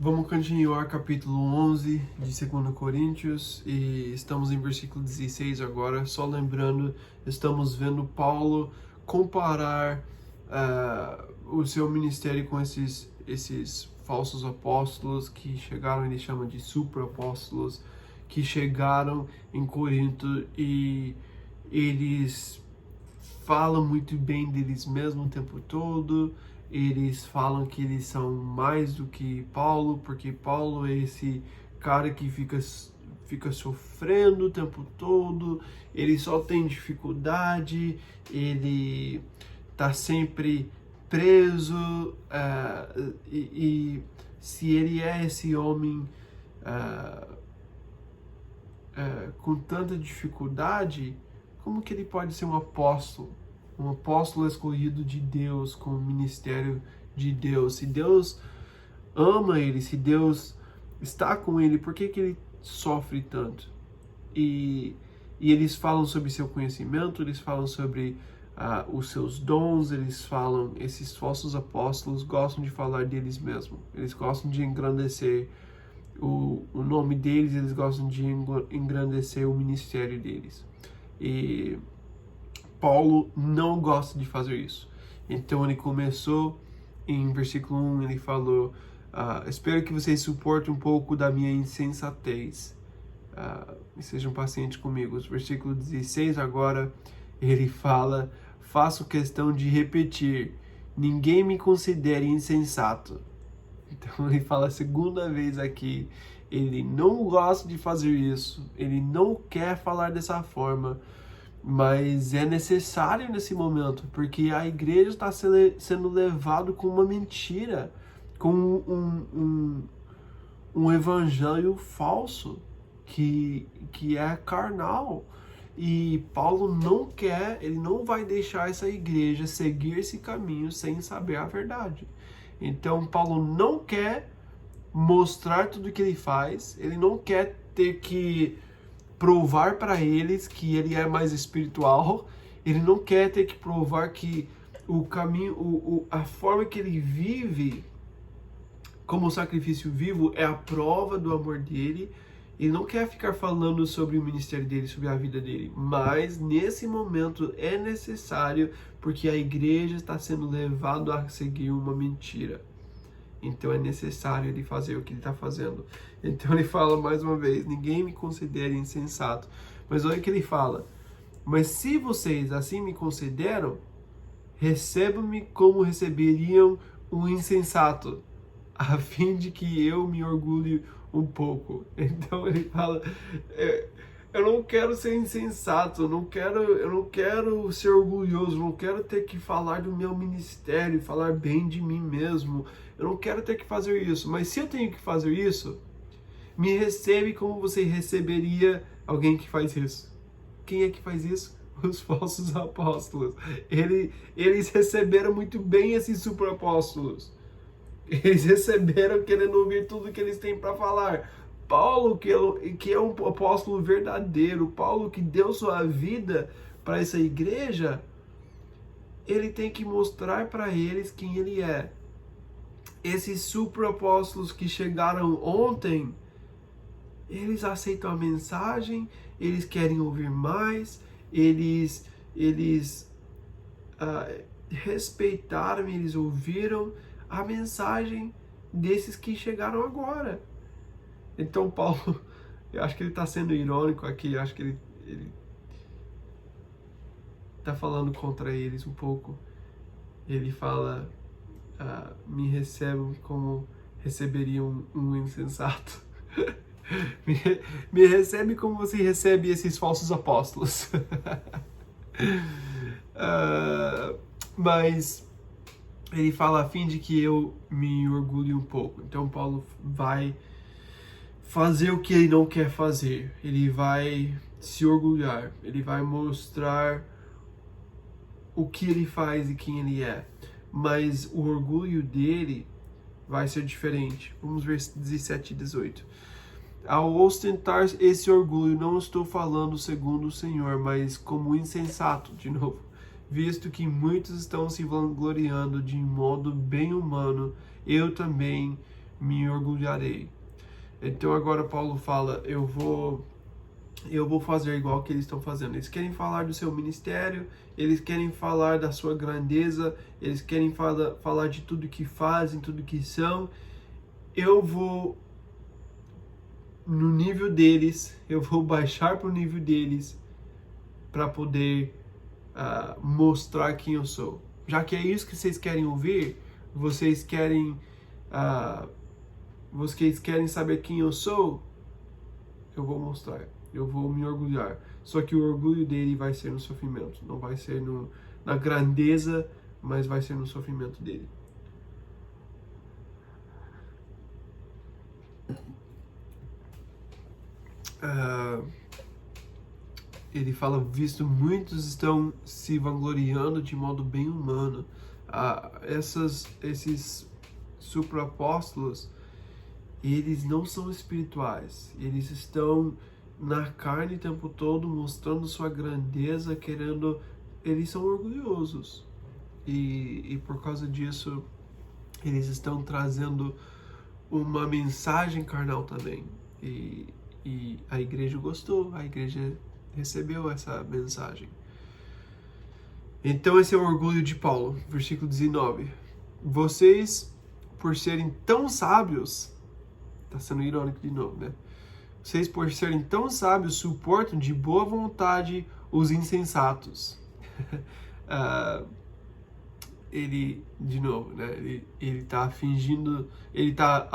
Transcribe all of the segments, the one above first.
Vamos continuar capítulo 11 de 2 Coríntios e estamos em versículo 16 agora. Só lembrando, estamos vendo Paulo comparar o seu ministério com esses falsos apóstolos que chegaram, ele chama de supra-apóstolos, que chegaram em Corinto e eles falam muito bem deles mesmos o tempo todo. Eles falam que eles são mais do que Paulo, porque Paulo é esse cara que fica sofrendo o tempo todo, ele só tem dificuldade, ele tá sempre preso, e se ele é esse homem com tanta dificuldade, como que ele pode ser um apóstolo? Um apóstolo escolhido de Deus, com o ministério de Deus. Se Deus ama ele, se Deus está com ele, por que ele sofre tanto? E eles falam sobre seu conhecimento, eles falam sobre os seus dons, eles falam, esses falsos apóstolos gostam de falar deles mesmos, eles gostam de engrandecer o nome deles, eles gostam de engrandecer o ministério deles. E Paulo não gosta de fazer isso. Então ele começou em versículo 1, ele falou: espero que vocês suportem um pouco da minha insensatez e sejam pacientes comigo. Versículo 16 agora, ele fala: faço questão de repetir, ninguém me considere insensato. Então ele fala a segunda vez aqui, ele não gosta de fazer isso, ele não quer falar dessa forma, mas é necessário nesse momento, porque a igreja está sendo levada com uma mentira, com um evangelho falso, que é carnal. E Paulo não quer, ele não vai deixar essa igreja seguir esse caminho sem saber a verdade. Então Paulo não quer mostrar tudo que ele faz, ele não quer ter que provar para eles que ele é mais espiritual, ele não quer ter que provar que o caminho, a forma que ele vive como sacrifício vivo é a prova do amor dele. Ele não quer ficar falando sobre o ministério dele, sobre a vida dele, mas nesse momento é necessário, porque a igreja está sendo levada a seguir uma mentira. Então é necessário ele fazer o que ele está fazendo. Então ele fala mais uma vez: ninguém me considere insensato. Mas olha o que ele fala: mas se vocês assim me consideram, recebam-me como receberiam um insensato, a fim de que eu me orgulhe um pouco. Então ele fala: eu não quero ser insensato, eu não quero ser orgulhoso, eu não quero ter que falar do meu ministério, falar bem de mim mesmo, eu não quero ter que fazer isso, mas se eu tenho que fazer isso, me recebe como você receberia alguém que faz isso. Quem é que faz isso? Os falsos apóstolos. Eles receberam muito bem esses super-apóstolos. Eles receberam querendo ouvir tudo que eles têm para falar. Paulo, que é um apóstolo verdadeiro, Paulo que deu sua vida para essa igreja, ele tem que mostrar para eles quem ele é. Esses super-apóstolos que chegaram ontem, eles aceitam a mensagem, eles querem ouvir mais, eles respeitaram, eles ouviram a mensagem desses que chegaram agora. Então Paulo, eu acho que ele está sendo irônico aqui, eu acho que ele está falando contra eles um pouco. Ele fala: me recebam como receberiam um insensato. me recebe como você recebe esses falsos apóstolos. Mas ele fala a fim de que eu me orgulhe um pouco. Então Paulo vai fazer o que ele não quer fazer. Ele vai se orgulhar. Ele vai mostrar o que ele faz e quem ele é. Mas o orgulho dele vai ser diferente. Vamos ver 17 e 18. Ao ostentar esse orgulho, não estou falando segundo o Senhor, mas como insensato, de novo, visto que muitos estão se vangloriando de modo bem humano, eu também me orgulharei. Então agora Paulo fala, eu vou fazer igual que eles estão fazendo. Eles querem falar do seu ministério, eles querem falar da sua grandeza, eles querem falar de tudo que fazem, tudo que são. Eu vou no nível deles, eu vou baixar para o nível deles para poder mostrar quem eu sou. Já que é isso que vocês querem ouvir, vocês querem saber quem eu sou, eu vou mostrar, eu vou me orgulhar. Só que o orgulho dele vai ser no sofrimento, não vai ser na grandeza, mas vai ser no sofrimento dele. Ele fala, visto muitos estão se vangloriando de modo bem humano. Esses supraapóstolos, eles não são espirituais, eles estão na carne o tempo todo, mostrando sua grandeza, eles são orgulhosos, e por causa disso, eles estão trazendo uma mensagem carnal também, e a igreja gostou, a igreja recebeu essa mensagem. Então esse é o orgulho de Paulo, versículo 19. Vocês, por serem tão sábios, tá sendo irônico de novo, né? Vocês, por serem tão sábios, suportam de boa vontade os insensatos. Ele, de novo, né? Ele tá fingindo, ele tá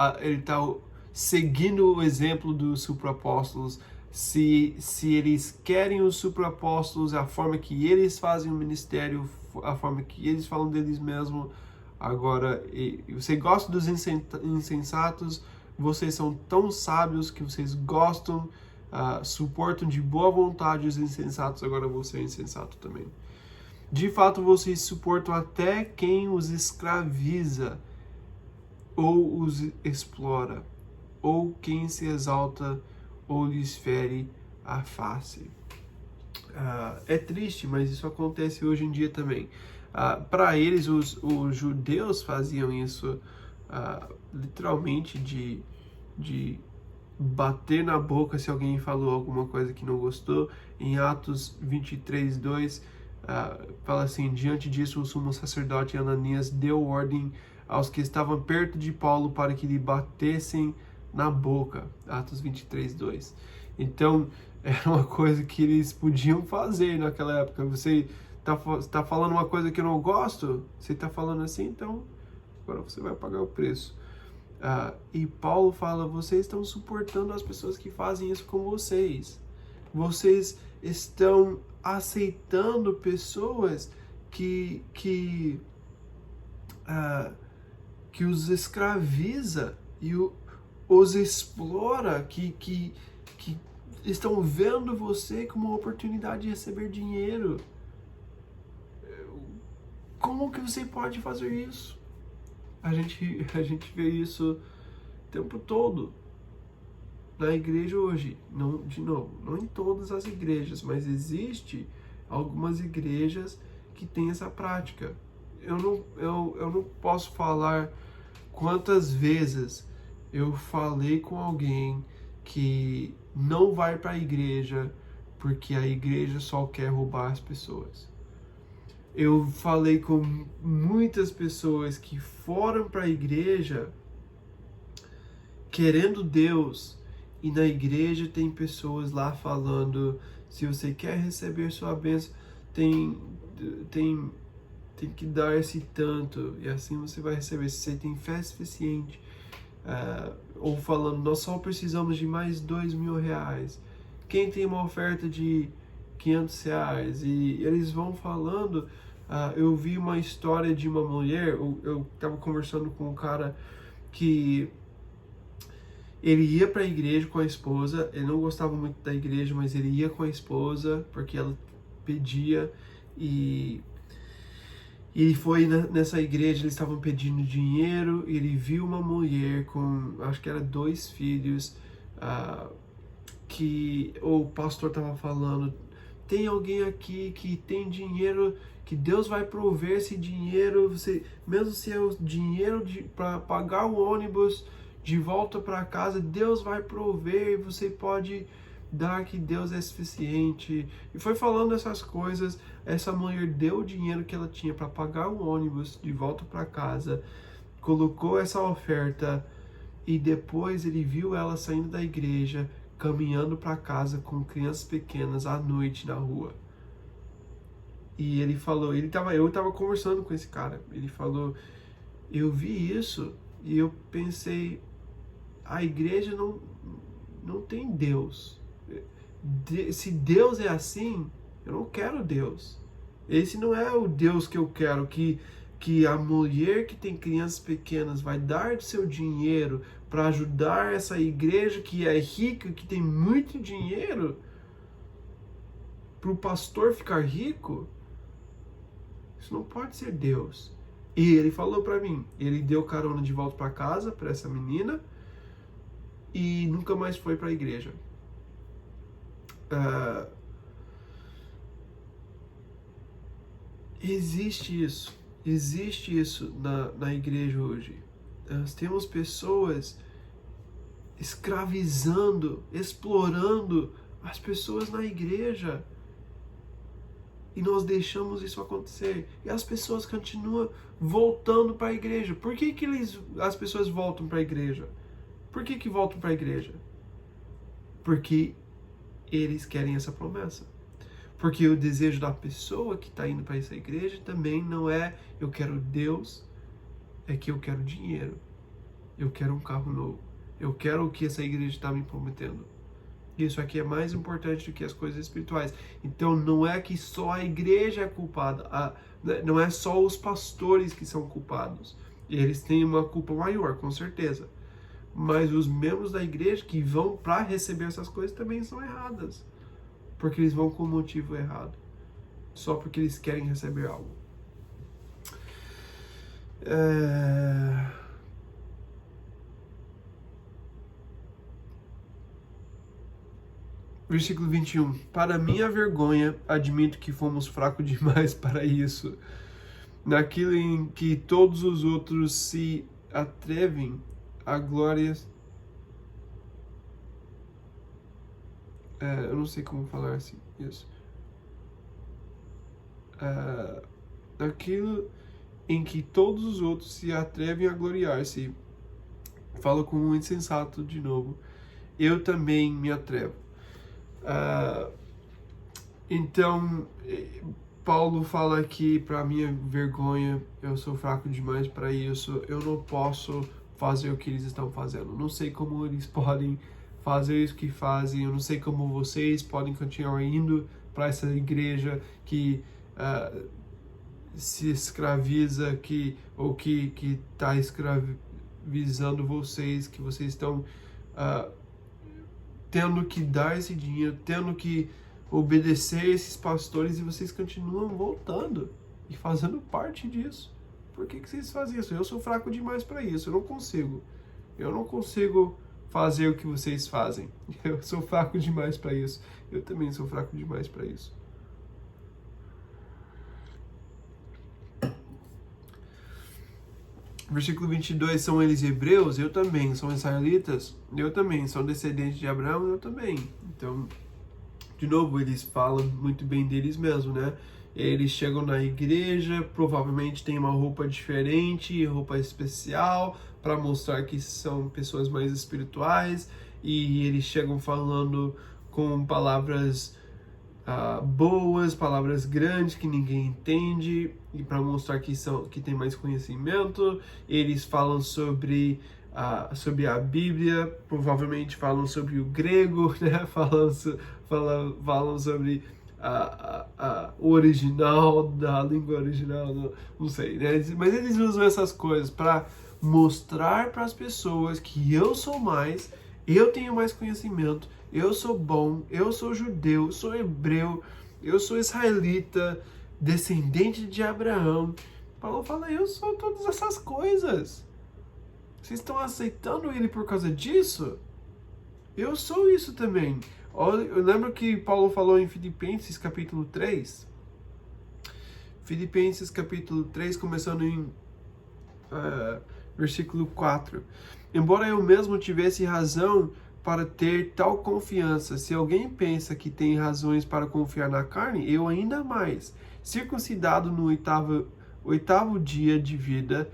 seguindo o exemplo dos supraapóstolos. Se eles querem os supraapóstolos, a forma que eles fazem o ministério, a forma que eles falam deles mesmos. Agora, você gosta dos insensatos, vocês são tão sábios que vocês gostam, suportam de boa vontade os insensatos, agora você é insensato também. De fato, vocês suportam até quem os escraviza, ou os explora, ou quem se exalta, ou lhes fere a face. É triste, mas isso acontece hoje em dia também. Para eles, os judeus faziam isso literalmente de bater na boca se alguém falou alguma coisa que não gostou. Em Atos 23:2, fala assim, diante disso o sumo sacerdote Ananias deu ordem aos que estavam perto de Paulo para que lhe batessem na boca. Atos 23:2. Então, era uma coisa que eles podiam fazer naquela época. Você tá falando uma coisa que eu não gosto, você tá falando assim, então agora você vai pagar o preço. E Paulo fala, vocês estão suportando as pessoas que fazem isso com vocês. Vocês estão aceitando pessoas que os escraviza e os explora, que estão vendo você como uma oportunidade de receber dinheiro. Como que você pode fazer isso? A gente vê isso o tempo todo na igreja hoje. Não, de novo, não em todas as igrejas, mas existe algumas igrejas que têm essa prática. Eu não posso falar quantas vezes eu falei com alguém que não vai para a igreja porque a igreja só quer roubar as pessoas. Eu falei com muitas pessoas que foram para a igreja querendo Deus, e na igreja tem pessoas lá falando, se você quer receber sua bênção, tem que dar esse tanto, e assim você vai receber, se você tem fé suficiente. Ou falando, nós só precisamos de mais R$2.000. Quem tem uma oferta de R$500? E eles vão falando. Eu vi uma história de uma mulher, eu estava conversando com um cara que ele ia para a igreja com a esposa, ele não gostava muito da igreja, mas ele ia com a esposa porque ela pedia, e ele foi nessa igreja, eles estavam pedindo dinheiro, e ele viu uma mulher com, acho que era 2 filhos, que o pastor estava falando, tem alguém aqui que tem dinheiro, que Deus vai prover esse dinheiro, mesmo se é o dinheiro para pagar o ônibus de volta para casa, Deus vai prover, você pode dar que Deus é suficiente. E foi falando essas coisas, essa mulher deu o dinheiro que ela tinha para pagar um ônibus de volta para casa, colocou essa oferta e depois ele viu ela saindo da igreja, caminhando para casa com crianças pequenas à noite na rua. E ele falou, eu estava conversando com esse cara, ele falou, eu vi isso e eu pensei, a igreja não tem Deus. Se Deus é assim, eu não quero Deus. Esse não é o Deus que eu quero, que a mulher que tem crianças pequenas vai dar seu dinheiro para ajudar essa igreja que é rica, que tem muito dinheiro, para o pastor ficar rico. Isso não pode ser Deus. E ele falou para mim, ele deu carona de volta para casa para essa menina e nunca mais foi para a igreja. Existe isso na igreja hoje. Nós temos pessoas escravizando, explorando as pessoas na igreja. E nós deixamos isso acontecer. E as pessoas continuam voltando para a igreja. Por que as pessoas voltam para a igreja? Por que voltam para a igreja? Porque eles querem essa promessa. Porque o desejo da pessoa que está indo para essa igreja também não é eu quero Deus, é que eu quero dinheiro. Eu quero um carro novo. Eu quero o que essa igreja está me prometendo. Isso aqui é mais importante do que as coisas espirituais. Então não é que só a igreja é culpada, não é só os pastores que são culpados. Eles têm uma culpa maior, com certeza. Mas os membros da igreja que vão para receber essas coisas também são erradas. Porque eles vão com o motivo errado. Só porque eles querem receber algo. Versículo 21. Para minha vergonha, admito que fomos fracos demais para isso. Naquilo em que todos os outros se atrevem a glórias. Eu não sei como falar assim. Isso. Naquilo em que todos os outros se atrevem a gloriar-se. Falo como um insensato de novo. Eu também me atrevo. Então, Paulo fala aqui, para minha vergonha, eu sou fraco demais para isso, eu não posso fazer o que eles estão fazendo. Não sei como eles podem fazer isso que fazem, eu não sei como vocês podem continuar indo para essa igreja que se escraviza, que está escravizando vocês, que vocês estão tendo que dar esse dinheiro, tendo que obedecer esses pastores, e vocês continuam voltando e fazendo parte disso. Por que vocês fazem isso? Eu sou fraco demais para isso, eu não consigo fazer o que vocês fazem. Eu sou fraco demais para isso. Eu também sou fraco demais para isso. Versículo 22, são eles hebreus? Eu também. São israelitas? Eu também. São descendentes de Abraão? Eu também. Então, de novo, eles falam muito bem deles mesmos, né? Eles chegam na igreja, provavelmente tem uma roupa diferente, roupa especial, para mostrar que são pessoas mais espirituais, e eles chegam falando com palavras boas, palavras grandes que ninguém entende, e para mostrar que tem mais conhecimento. Eles falam sobre a Bíblia, provavelmente falam sobre o grego, né? falam sobre o original, da língua original, não sei, né? Mas eles usam essas coisas para mostrar para as pessoas que eu sou mais, eu tenho mais conhecimento, eu sou bom, eu sou judeu, sou hebreu, eu sou israelita, descendente de Abraão. Paulo fala, eu sou todas essas coisas. Vocês estão aceitando ele por causa disso? Eu sou isso também. Eu lembro que Paulo falou em Filipenses capítulo 3. Filipenses capítulo 3, começando em versículo 4. embora eu mesmo tivesse razão para ter tal confiança, se alguém pensa que tem razões para confiar na carne, eu ainda mais, circuncidado no oitavo dia de vida,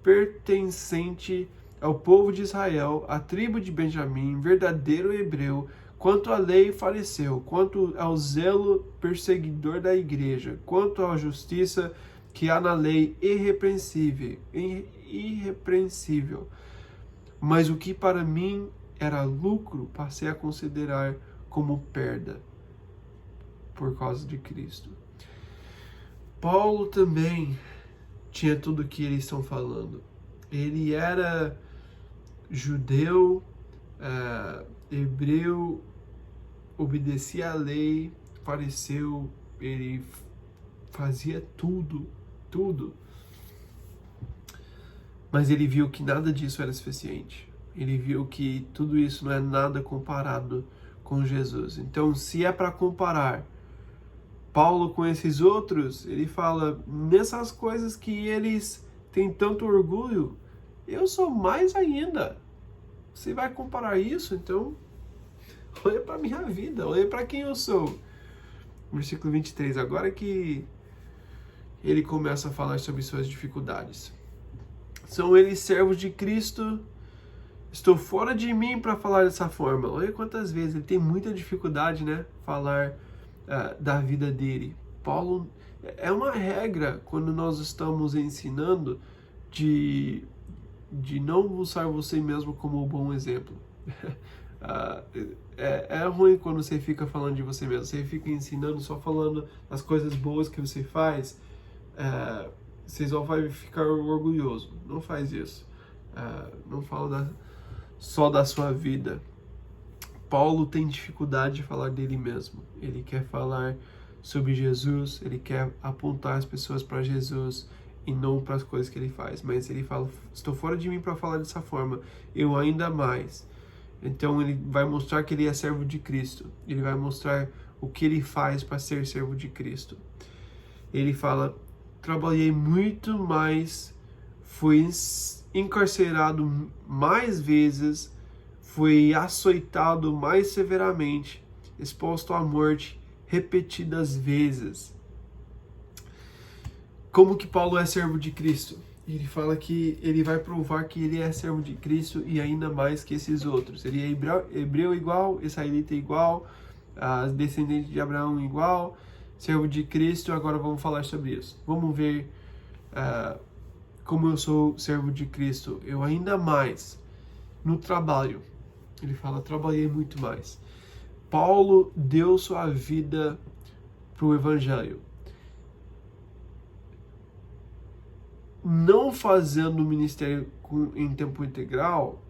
pertencente ao povo de Israel, à tribo de Benjamim, verdadeiro hebreu, quanto à lei fariseu, quanto ao zelo perseguidor da igreja, quanto à justiça que há na lei irrepreensível. Mas o que para mim era lucro, passei a considerar como perda por causa de Cristo. Paulo também tinha tudo o que eles estão falando. Ele era judeu, hebreu, obedecia à lei, fariseu, ele fazia tudo. Mas ele viu que nada disso era suficiente. Ele viu que tudo isso não é nada comparado com Jesus. Então, se é para comparar Paulo com esses outros, ele fala, nessas coisas que eles têm tanto orgulho, eu sou mais ainda. Você vai comparar isso? Então, olha para a minha vida, olha para quem eu sou. Versículo 23, agora que ele começa a falar sobre suas dificuldades. São eles servos de Cristo? Estou fora de mim para falar dessa forma. Olha quantas vezes ele tem muita dificuldade, né? Falar da vida dele. Paulo, é uma regra quando nós estamos ensinando de não usar você mesmo como um bom exemplo. É ruim quando você fica falando de você mesmo. Você fica ensinando, só falando das coisas boas que você faz. Você só vai ficar orgulhoso. Não faz isso. Não fala só da sua vida. Paulo tem dificuldade de falar dele mesmo. Ele quer falar sobre Jesus, ele quer apontar as pessoas para Jesus e não para as coisas que ele faz. Mas ele fala, estou fora de mim para falar dessa forma, eu ainda mais. Então ele vai mostrar que ele é servo de Cristo. Ele vai mostrar o que ele faz para ser servo de Cristo. Ele fala, trabalhei muito mais, fui encarcerado mais vezes, fui açoitado mais severamente, exposto à morte repetidas vezes. Como que Paulo é servo de Cristo? Ele fala que ele vai provar que ele é servo de Cristo e ainda mais que esses outros. Ele é hebreu igual, israelita igual, descendente de Abraão igual, servo de Cristo. Agora vamos falar sobre isso. Vamos ver como eu sou servo de Cristo. Eu ainda mais no trabalho. Ele fala, trabalhei muito mais. Paulo deu sua vida para o Evangelho. Não fazendo o ministério em tempo integral,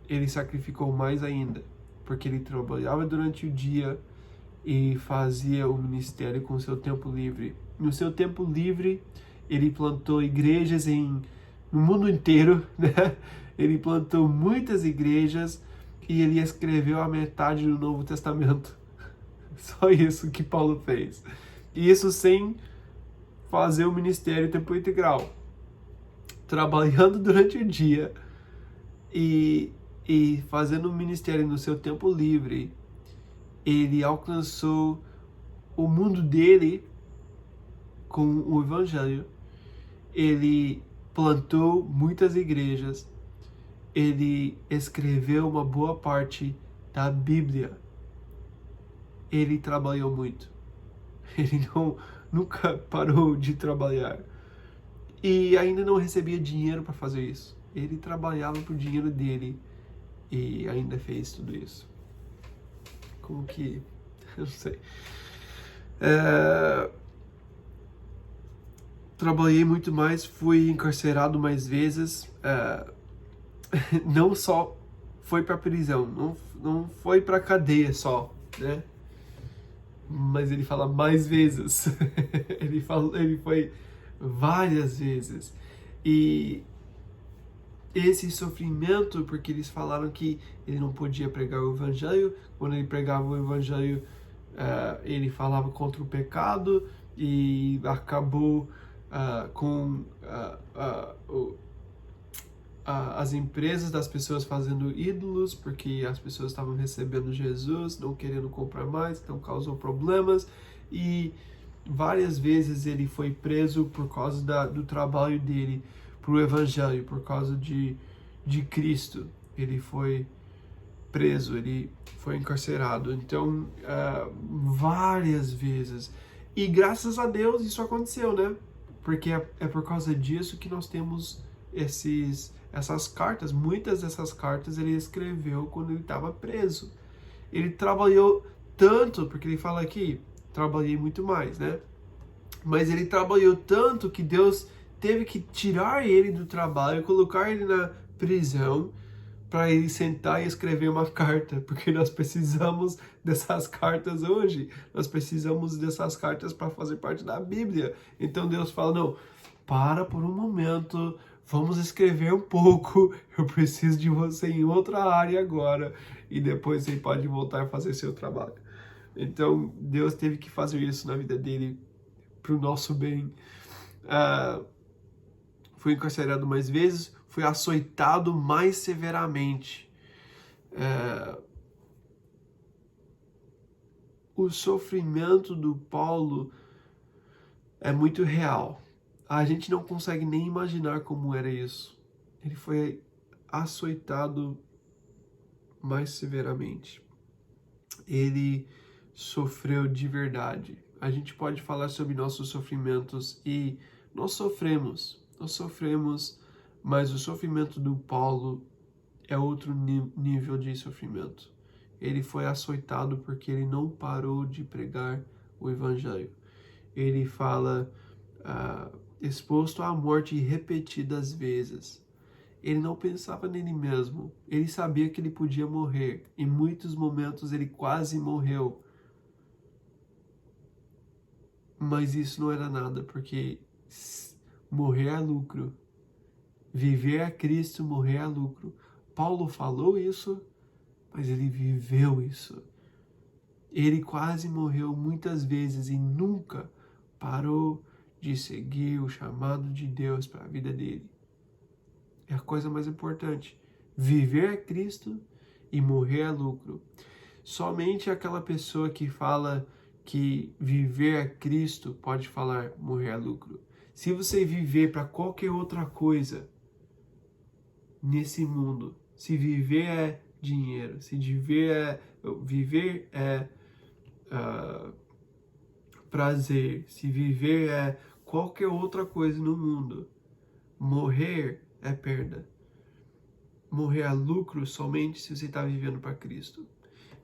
ele sacrificou mais ainda. Porque ele trabalhava durante o dia e fazia o ministério com o seu tempo livre. No seu tempo livre, ele plantou igrejas no mundo inteiro, né? Ele plantou muitas igrejas e ele escreveu a metade do Novo Testamento. Só isso que Paulo fez. E isso sem fazer o ministério em tempo integral. Trabalhando durante o dia e fazendo o ministério no seu tempo livre, ele alcançou o mundo dele com o Evangelho. Ele plantou muitas igrejas. Ele escreveu uma boa parte da Bíblia. Ele trabalhou muito. Ele nunca parou de trabalhar. E ainda não recebia dinheiro para fazer isso. Ele trabalhava por dinheiro dele e ainda fez tudo isso. Como que... eu não sei. Trabalhei muito mais, fui encarcerado mais vezes. Não só foi para prisão, não foi para cadeia só, né? Mas ele fala mais vezes. ele foi várias vezes. E esse sofrimento, porque eles falaram que ele não podia pregar o Evangelho. Quando ele pregava o Evangelho, ele falava contra o pecado e acabou com as empresas das pessoas fazendo ídolos, porque as pessoas estavam recebendo Jesus, não querendo comprar mais, então causou problemas. E várias vezes ele foi preso por causa do trabalho dele para o Evangelho, por causa de Cristo. Ele foi preso, ele foi encarcerado. Então, várias vezes. E graças a Deus isso aconteceu, né? Porque é por causa disso que nós temos essas cartas. Muitas dessas cartas ele escreveu quando ele estava preso. Ele trabalhou tanto, porque ele fala aqui, trabalhei muito mais, né? Mas ele trabalhou tanto que Deus teve que tirar ele do trabalho, colocar ele na prisão, para ele sentar e escrever uma carta, porque nós precisamos dessas cartas hoje. Nós precisamos dessas cartas para fazer parte da Bíblia. Então Deus fala, não, para por um momento, vamos escrever um pouco, eu preciso de você em outra área agora, e depois você pode voltar a fazer seu trabalho. Então Deus teve que fazer isso na vida dele, para o nosso bem. Foi encarcerado mais vezes, foi açoitado mais severamente. O sofrimento do Paulo é muito real. A gente não consegue nem imaginar como era isso. Ele foi açoitado mais severamente. Ele sofreu de verdade. A gente pode falar sobre nossos sofrimentos e nós sofremos, mas o sofrimento do Paulo é outro nível de sofrimento. Ele foi açoitado porque ele não parou de pregar o Evangelho. Ele fala, exposto à morte repetidas vezes. Ele não pensava nele mesmo. Ele sabia que ele podia morrer. Em muitos momentos ele quase morreu. Mas isso não era nada, porque morrer é lucro. Viver é Cristo, morrer é lucro. Paulo falou isso, mas ele viveu isso. Ele quase morreu muitas vezes e nunca parou de seguir o chamado de Deus para a vida dele. É a coisa mais importante. Viver é Cristo e morrer é lucro. Somente aquela pessoa que fala que viver é Cristo pode falar morrer é lucro. Se você viver para qualquer outra coisa nesse mundo, se viver é dinheiro, se viver é prazer, se viver é qualquer outra coisa no mundo, morrer é perda. Morrer é lucro somente se você está vivendo para Cristo.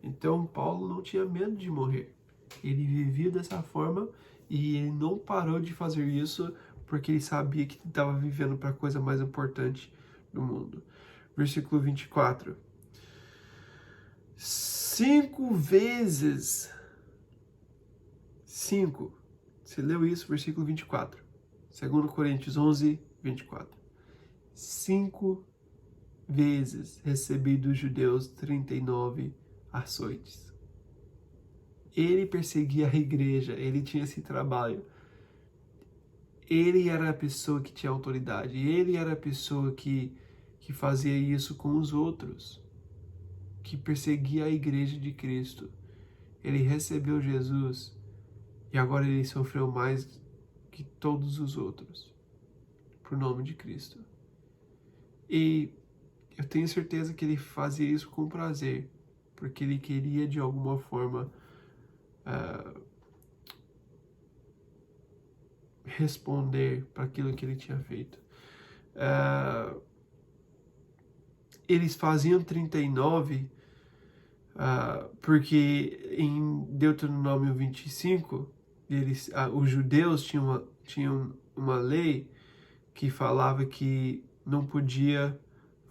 Então Paulo não tinha medo de morrer. Ele vivia dessa forma e ele não parou de fazer isso porque ele sabia que estava vivendo para a coisa mais importante do mundo. Versículo 24. 5 vezes. 5. Você leu isso, versículo 24. 2 Coríntios 11, 24. 5 vezes recebi dos judeus 39 açoites. Ele perseguia a igreja, ele tinha esse trabalho. Ele era a pessoa que tinha autoridade, ele era a pessoa que fazia isso com os outros, que perseguia a igreja de Cristo. Ele recebeu Jesus e agora ele sofreu mais que todos os outros, por nome de Cristo. E eu tenho certeza que ele fazia isso com prazer, porque ele queria de alguma forma responder para aquilo que ele tinha feito. Eles faziam 39 porque em Deuteronômio 25, os judeus tinham uma lei que falava que não podia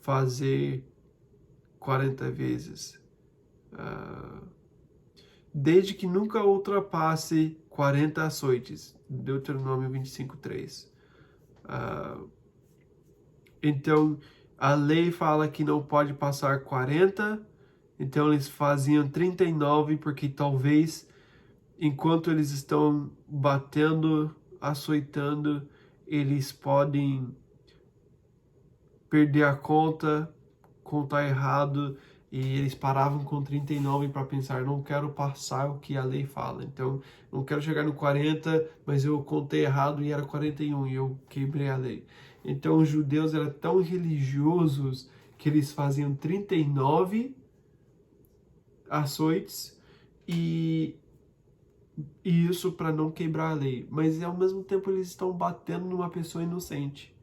fazer 40 vezes. Desde que nunca ultrapasse 40 açoites. Deuteronômio 25:3. Então, a lei fala que não pode passar 40, então eles faziam 39, porque talvez, enquanto eles estão batendo, açoitando, eles podem perder a conta, contar errado, e eles paravam com 39 para pensar, não quero passar o que a lei fala, então não quero chegar no 40, mas eu contei errado e era 41 e eu quebrei a lei. Então os judeus eram tão religiosos que eles faziam 39 açoites e isso para não quebrar a lei, mas ao mesmo tempo eles estão batendo numa pessoa inocente.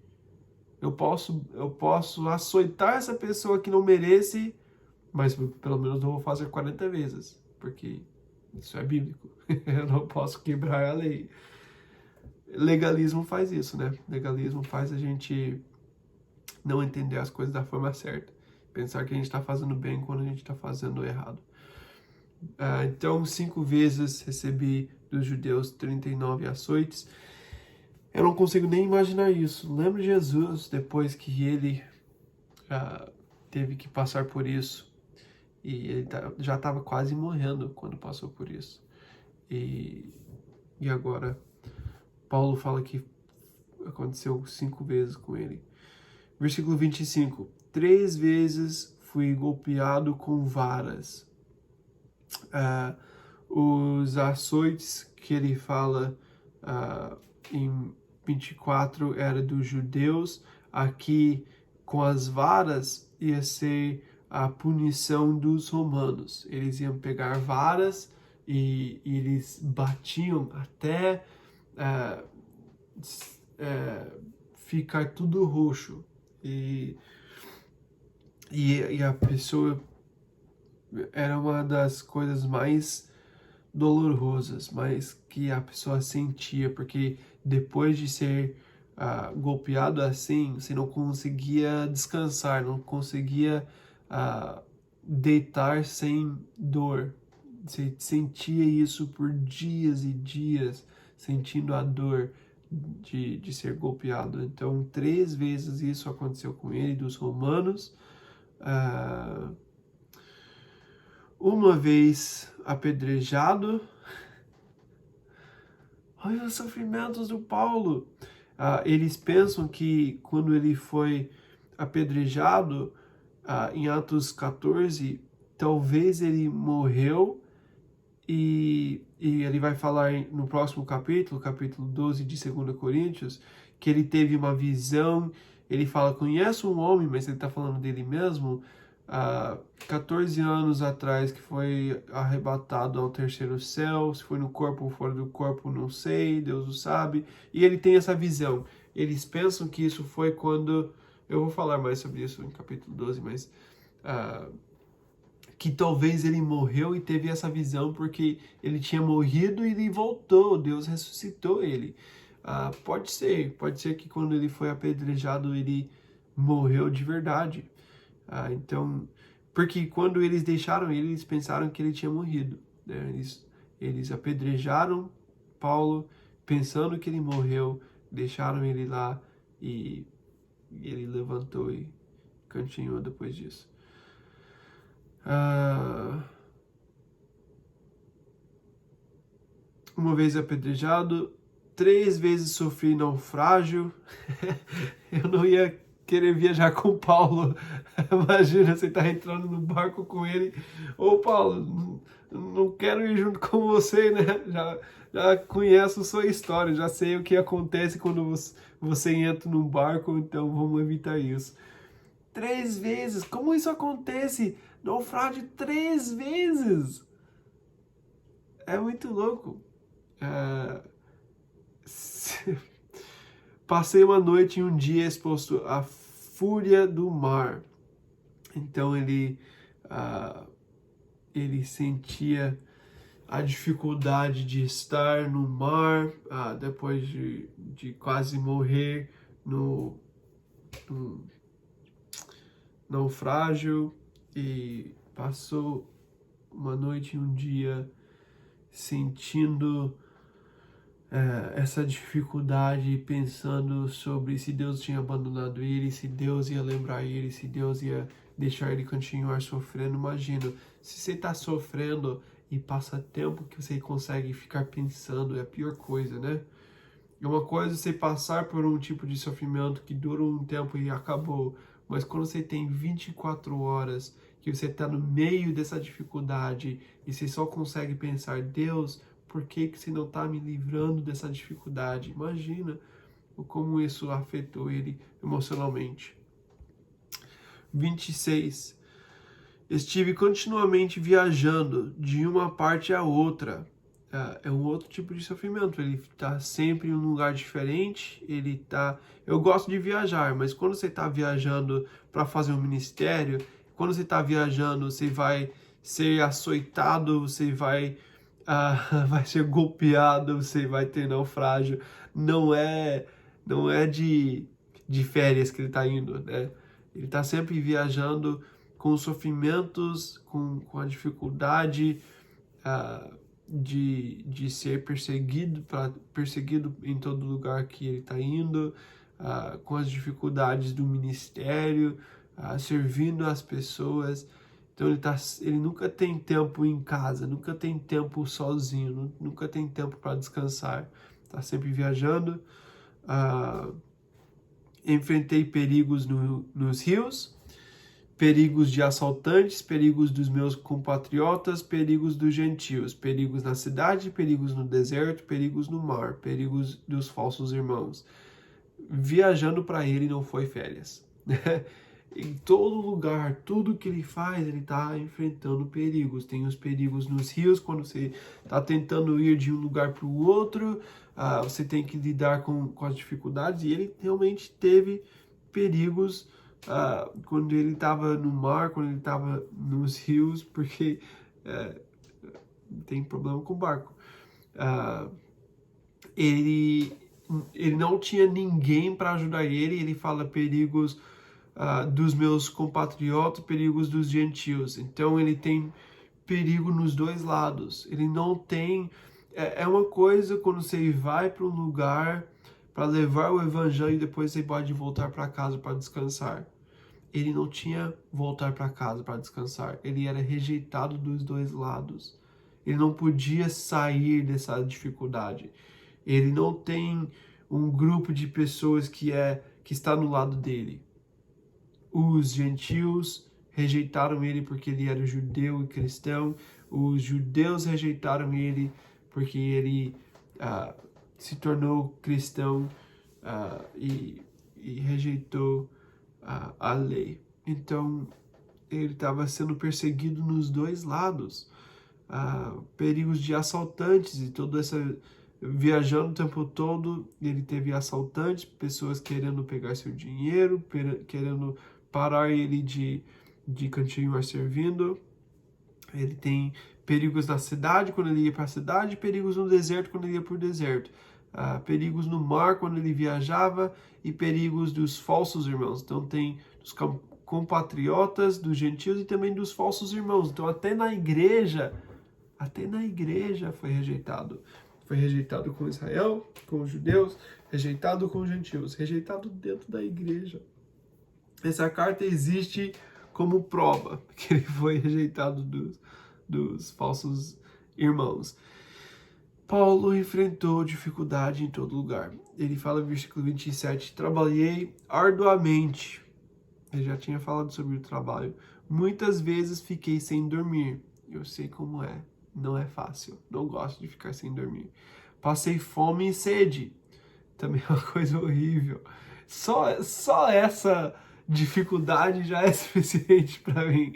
Eu posso açoitar essa pessoa que não merece, mas pelo menos eu vou fazer 40 vezes, porque isso é bíblico. Eu não posso quebrar a lei. Legalismo faz isso, né? Legalismo faz a gente não entender as coisas da forma certa. Pensar que a gente está fazendo bem quando a gente está fazendo errado. Então, 5 vezes recebi dos judeus 39 açoites. Eu não consigo nem imaginar isso. Lembro de Jesus, depois que ele teve que passar por isso. E ele já estava quase morrendo quando passou por isso. E agora, Paulo fala que aconteceu 5 vezes com ele. Versículo 25. 3 vezes fui golpeado com varas. Os açoites que ele fala em 24 era dos judeus. Aqui, com as varas, ia ser a punição dos romanos. Eles iam pegar varas e eles batiam até ficar tudo roxo. E a pessoa era uma das coisas mais dolorosas, mas que a pessoa sentia, porque depois de ser golpeado assim, você não conseguia descansar, não conseguia deitar sem dor. Você sentia isso por dias e dias, sentindo a dor de ser golpeado. Então, 3 vezes isso aconteceu com ele, dos romanos. Uma vez apedrejado. Olha os sofrimentos do Paulo. Eles pensam que quando ele foi apedrejado, em Atos 14, talvez ele morreu e ele vai falar no próximo capítulo 12 de 2 Coríntios, que ele teve uma visão. Ele fala, conhece um homem, mas ele está falando dele mesmo, 14 anos atrás, que foi arrebatado ao terceiro céu. Se foi no corpo ou fora do corpo, não sei, Deus o sabe. E ele tem essa visão. Eles pensam que isso foi quando... Eu vou falar mais sobre isso em capítulo 12, mas... que talvez ele morreu e teve essa visão porque ele tinha morrido e ele voltou, Deus ressuscitou ele. Pode ser que quando ele foi apedrejado ele morreu de verdade. Então, porque quando eles deixaram ele, eles pensaram que ele tinha morrido, né? Eles apedrejaram Paulo pensando que ele morreu, deixaram ele lá e ele levantou e continuou depois disso. Uma vez apedrejado, 3 vezes sofri naufrágio. Eu não ia querer viajar com Paulo. Imagina, você tá entrando no barco com ele. Ô Paulo, não quero ir junto com você, né? Já conheço sua história, já sei o que acontece quando você entra num barco, então vamos evitar isso. 3 vezes, como isso acontece? Naufrágio 3 vezes! É muito louco. Passei uma noite e um dia exposto à fúria do mar. Então ele sentia a dificuldade de estar no mar depois de quase morrer no naufrágio, e passou uma noite e um dia sentindo essa dificuldade, pensando sobre se Deus tinha abandonado ele, se Deus ia lembrar ele, se Deus ia deixar ele continuar sofrendo. Imagina, se você está sofrendo e passa tempo que você consegue ficar pensando, é a pior coisa, né? É uma coisa você passar por um tipo de sofrimento que dura um tempo e acabou. Mas quando você tem 24 horas, que você está no meio dessa dificuldade e você só consegue pensar, Deus, por que você não está me livrando dessa dificuldade? Imagina como isso afetou ele emocionalmente. 26. Estive continuamente viajando de uma parte a outra. É um outro tipo de sofrimento. Ele está sempre em um lugar diferente. Eu gosto de viajar, mas quando você está viajando para fazer um ministério, quando você está viajando, você vai ser açoitado, você vai, vai ser golpeado, você vai ter naufrágio. Não é de férias que ele está indo, né? Ele está sempre viajando com os sofrimentos, com a dificuldade de ser perseguido em todo lugar que ele está indo, com as dificuldades do ministério, servindo as pessoas. Então ele nunca tem tempo em casa, nunca tem tempo sozinho, nunca tem tempo para descansar. Está sempre viajando. Enfrentei perigos nos rios, perigos de assaltantes, perigos dos meus compatriotas, perigos dos gentios, perigos na cidade, perigos no deserto, perigos no mar, perigos dos falsos irmãos. Viajando para ele não foi férias. Em todo lugar, tudo que ele faz, ele está enfrentando perigos. Tem os perigos nos rios, quando você está tentando ir de um lugar para o outro, você tem que lidar com as dificuldades, e ele realmente teve perigos quando ele estava no mar, quando ele estava nos rios, porque tem problema com o barco. Ele não tinha ninguém para ajudar ele. Ele fala perigos dos meus compatriotas, perigos dos gentios. Então ele tem perigo nos dois lados. Ele não tem... É uma coisa quando você vai para um lugar para levar o evangelho e depois você pode voltar para casa para descansar. Ele não tinha voltar para casa para descansar. Ele era rejeitado dos dois lados. Ele não podia sair dessa dificuldade. Ele não tem um grupo de pessoas que está no lado dele. Os gentios rejeitaram ele porque ele era judeu e cristão. Os judeus rejeitaram ele porque ele se tornou cristão e rejeitou a lei. Então, ele estava sendo perseguido nos dois lados. Perigos de assaltantes e toda essa... Viajando o tempo todo, ele teve assaltantes, pessoas querendo pegar seu dinheiro, querendo parar ele de continuar servindo. Ele tem perigos na cidade quando ele ia para a cidade, perigos no deserto quando ele ia para o deserto. Perigos no mar quando ele viajava e perigos dos falsos irmãos. Então tem dos compatriotas, dos gentios e também dos falsos irmãos. Então até na igreja foi rejeitado. Foi rejeitado com Israel, com os judeus, rejeitado com os gentios, rejeitado dentro da igreja. Essa carta existe como prova que ele foi rejeitado dos falsos irmãos. Paulo enfrentou dificuldade em todo lugar. Ele fala no versículo 27, trabalhei arduamente. Ele já tinha falado sobre o trabalho. Muitas vezes fiquei sem dormir. Eu sei como é. Não é fácil. Não gosto de ficar sem dormir. Passei fome e sede. Também é uma coisa horrível. Só essa dificuldade já é suficiente para mim.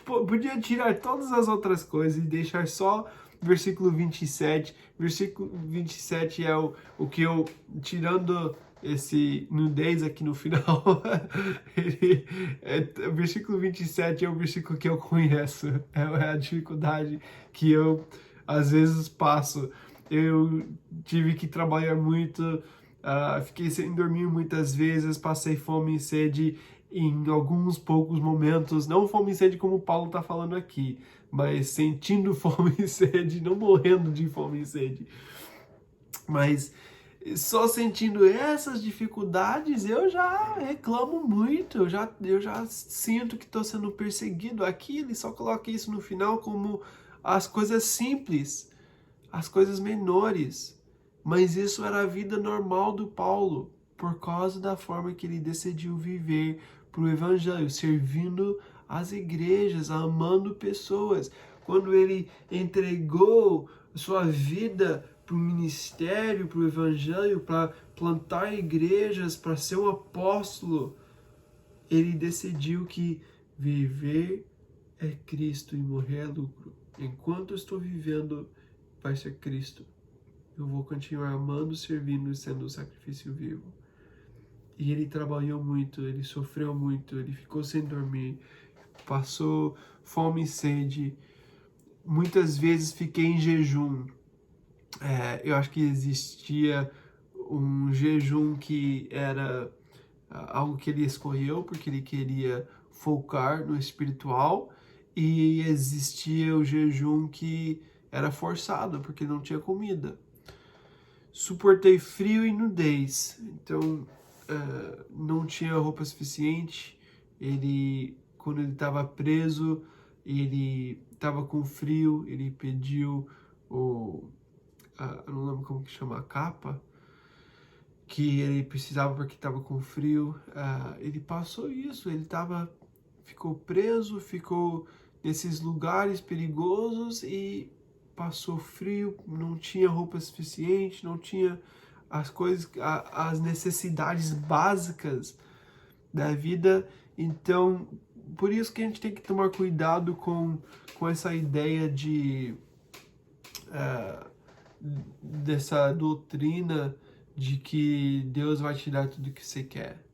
Podia tirar todas as outras coisas e deixar só versículo 27. Versículo 27 é o que eu, tirando esse nudez aqui no final, o versículo 27 é o versículo que eu conheço, é a dificuldade que eu às vezes passo. Eu tive que trabalhar muito, fiquei sem dormir muitas vezes, passei fome e sede em alguns poucos momentos, não fome e sede como o Paulo está falando aqui, mas sentindo fome e sede, não morrendo de fome e sede, mas só sentindo essas dificuldades, eu já reclamo muito, eu já sinto que estou sendo perseguido. Aqui ele só coloca isso no final como as coisas simples, as coisas menores. Mas isso era a vida normal do Paulo. por causa da forma que ele decidiu viver para o Evangelho, servindo as igrejas, amando pessoas. Quando ele entregou sua vida para o ministério, para o Evangelho, para plantar igrejas, para ser um apóstolo, ele decidiu que viver é Cristo e morrer é lucro. Enquanto eu estou vivendo, vai ser Cristo. Eu vou continuar amando, servindo e sendo um sacrifício vivo. E ele trabalhou muito, ele sofreu muito, ele ficou sem dormir, passou fome e sede. Muitas vezes fiquei em jejum. Eu acho que existia um jejum que era algo que ele escolheu porque ele queria focar no espiritual, e existia o jejum que era forçado porque não tinha comida. Suportei frio e nudez, então não tinha roupa suficiente. Quando ele estava preso, ele estava com frio, ele pediu eu não lembro como que chama, a capa, que ele precisava porque estava com frio. Ele passou isso, ficou preso, ficou nesses lugares perigosos e passou frio, não tinha roupa suficiente, não tinha as coisas, as necessidades básicas da vida. Então, por isso que a gente tem que tomar cuidado com essa ideia dessa doutrina de que Deus vai te dar tudo que você quer.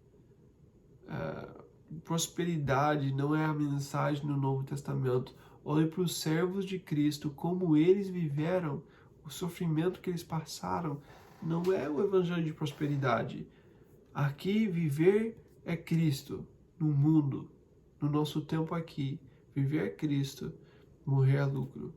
Prosperidade não é a mensagem no Novo Testamento. Olhe para os servos de Cristo, como eles viveram, o sofrimento que eles passaram. Não é o evangelho de prosperidade. Aqui, viver é Cristo no mundo, no nosso tempo aqui. Viver é Cristo, morrer é lucro.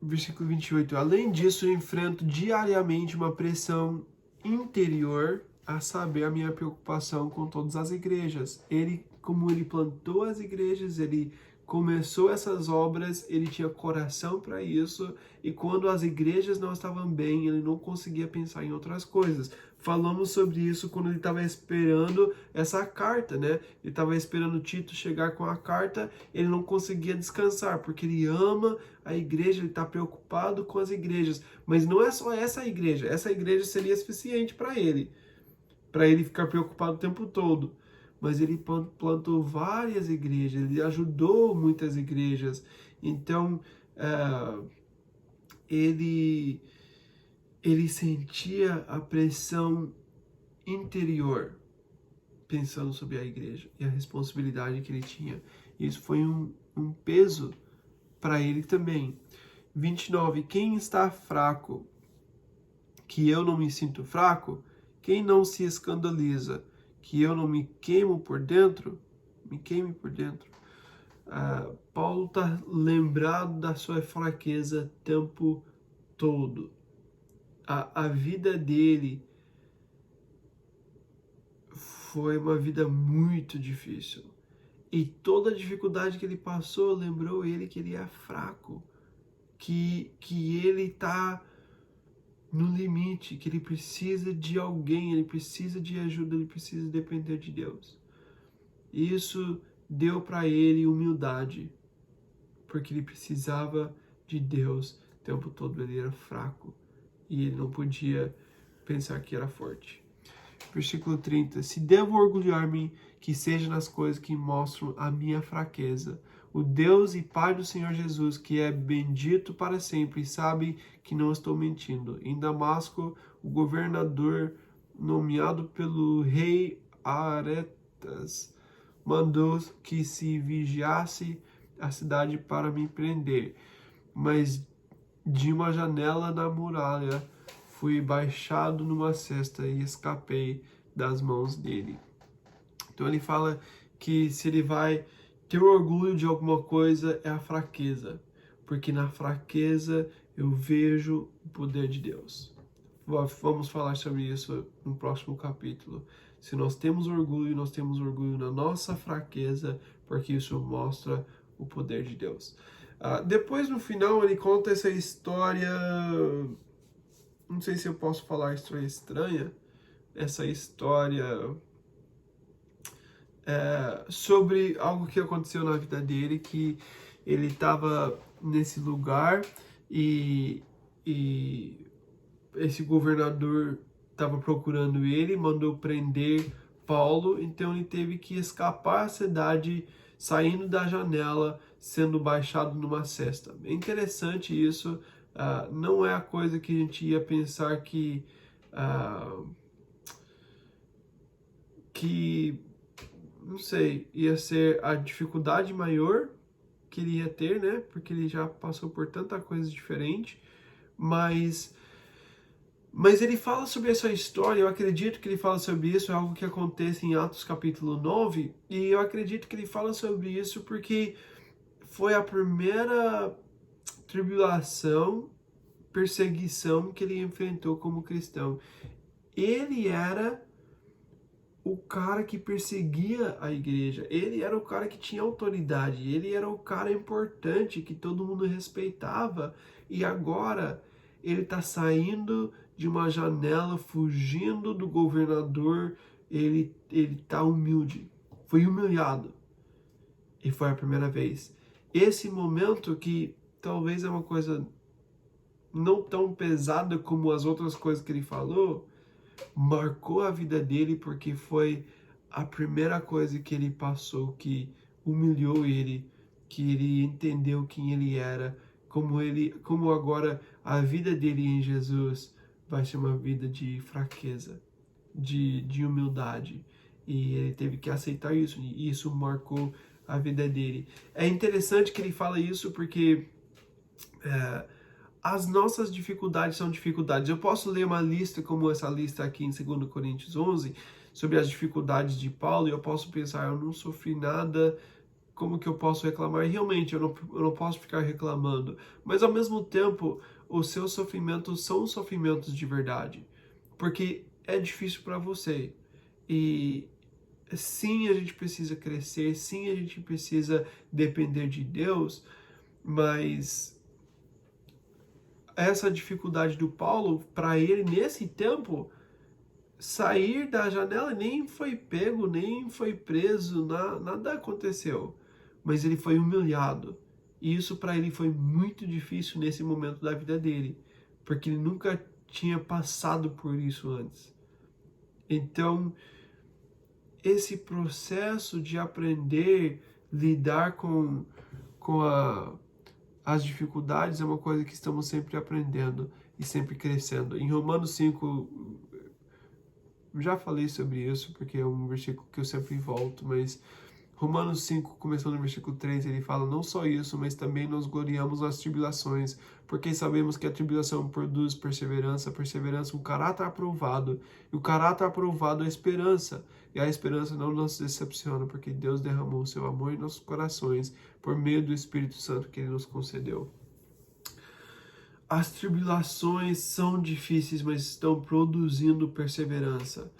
Versículo 28. Além disso, eu enfrento diariamente uma pressão interior, a saber, a minha preocupação com todas as igrejas. Como ele plantou as igrejas, ele começou essas obras, ele tinha coração para isso, e quando as igrejas não estavam bem, ele não conseguia pensar em outras coisas. Falamos sobre isso quando ele estava esperando essa carta, né? Ele estava esperando Tito chegar com a carta, ele não conseguia descansar, porque ele ama a igreja, ele está preocupado com as igrejas. Mas não é só essa igreja seria suficiente para ele ficar preocupado o tempo todo. Mas ele plantou várias igrejas, ele ajudou muitas igrejas. Então, ele sentia a pressão interior, pensando sobre a igreja e a responsabilidade que ele tinha. Isso foi um peso para ele também. 29. Quem está fraco, que eu não me sinto fraco? Quem não se escandaliza, que eu não me queimo por dentro? Me queime por dentro. Paulo está lembrado da sua fraqueza o tempo todo. A vida dele foi uma vida muito difícil. E toda a dificuldade que ele passou lembrou ele que ele é fraco, que ele está no limite, que ele precisa de alguém, ele precisa de ajuda, ele precisa depender de Deus. Isso deu para ele humildade, porque ele precisava de Deus o tempo todo. Ele era fraco e ele não podia pensar que era forte. Versículo 30. Se devo orgulhar-me, que seja nas coisas que mostram a minha fraqueza. O Deus e Pai do Senhor Jesus, que é bendito para sempre, sabe que não estou mentindo. Em Damasco, o governador, nomeado pelo rei Aretas, mandou que se vigiasse a cidade para me prender. Mas de uma janela na muralha fui baixado numa cesta e escapei das mãos dele. Então ele fala que se ele vai ter orgulho de alguma coisa é a fraqueza, porque na fraqueza eu vejo o poder de Deus. Vamos falar sobre isso no próximo capítulo. Se nós temos orgulho na nossa fraqueza, porque isso mostra o poder de Deus. Depois, no final, ele conta essa história, não sei se eu posso falar história estranha, essa história sobre algo que aconteceu na vida dele, que ele estava nesse lugar e esse governador estava procurando ele, mandou prender Paulo, então ele teve que escapar da cidade, saindo da janela, sendo baixado numa cesta. É interessante isso, não é a coisa que a gente ia pensar que não sei, ia ser a dificuldade maior que ele ia ter, né? Porque ele já passou por tanta coisa diferente, mas ele fala sobre essa história, eu acredito que ele fala sobre isso, é algo que acontece em Atos capítulo 9, e eu acredito que ele fala sobre isso porque foi a primeira tribulação, perseguição que ele enfrentou como cristão. Ele era o cara que perseguia a igreja, ele era o cara que tinha autoridade, ele era o cara importante que todo mundo respeitava, e agora ele está saindo de uma janela, fugindo do governador, ele está humilde, foi humilhado, e foi a primeira vez. Esse momento que talvez é uma coisa não tão pesada como as outras coisas que ele falou, marcou a vida dele porque foi a primeira coisa que ele passou, que humilhou ele, que ele entendeu quem ele era, como agora a vida dele em Jesus vai ser uma vida de fraqueza, de humildade. E ele teve que aceitar isso, e isso marcou a vida dele. É interessante que ele fala isso porque as nossas dificuldades são dificuldades. Eu posso ler uma lista como essa lista aqui em 2 Coríntios 11, sobre as dificuldades de Paulo, e eu posso pensar, eu não sofri nada, como que eu posso reclamar? E realmente, eu não posso ficar reclamando. Mas ao mesmo tempo, os seus sofrimentos são sofrimentos de verdade. Porque é difícil para você. E sim, a gente precisa crescer, sim, a gente precisa depender de Deus, mas essa dificuldade do Paulo, para ele, nesse tempo, sair da janela nem foi pego, nem foi preso, nada aconteceu. Mas ele foi humilhado. E isso para ele foi muito difícil nesse momento da vida dele, porque ele nunca tinha passado por isso antes. Então, esse processo de aprender, lidar com as dificuldades é uma coisa que estamos sempre aprendendo e sempre crescendo. Em Romanos 5, já falei sobre isso, porque é um versículo que eu sempre volto, mas Romanos 5, começando no versículo 3, ele fala, não só isso, mas também nos gloriamos nas tribulações, porque sabemos que a tribulação produz perseverança, perseverança um caráter aprovado, e o caráter aprovado é a esperança, e a esperança não nos decepciona, porque Deus derramou o seu amor em nossos corações, por meio do Espírito Santo que Ele nos concedeu. As tribulações são difíceis, mas estão produzindo perseverança.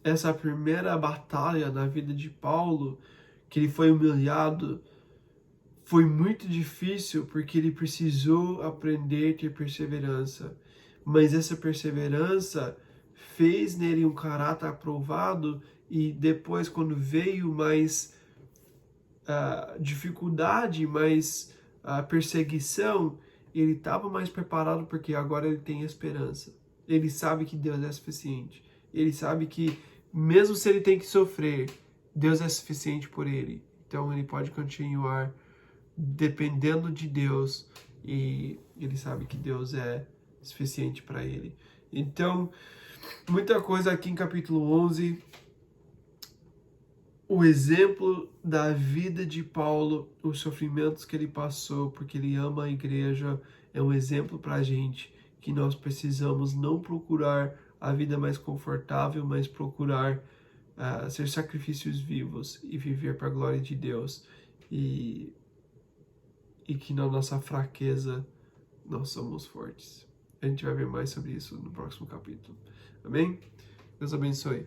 Essa primeira batalha na vida de Paulo, que ele foi humilhado, foi muito difícil porque ele precisou aprender a ter perseverança. Mas essa perseverança fez nele um caráter aprovado, e depois, quando veio mais dificuldade, mais perseguição, ele estava mais preparado porque agora ele tem esperança. Ele sabe que Deus é suficiente. Ele sabe que mesmo se ele tem que sofrer, Deus é suficiente por ele. Então ele pode continuar dependendo de Deus e ele sabe que Deus é suficiente para ele. Então, muita coisa aqui em capítulo 11. O exemplo da vida de Paulo, os sofrimentos que ele passou, porque ele ama a igreja, é um exemplo para a gente que nós precisamos não procurar a vida mais confortável, mas procurar ser sacrifícios vivos e viver para a glória de Deus. E que na nossa fraqueza nós somos fortes. A gente vai ver mais sobre isso no próximo capítulo. Amém? Deus abençoe.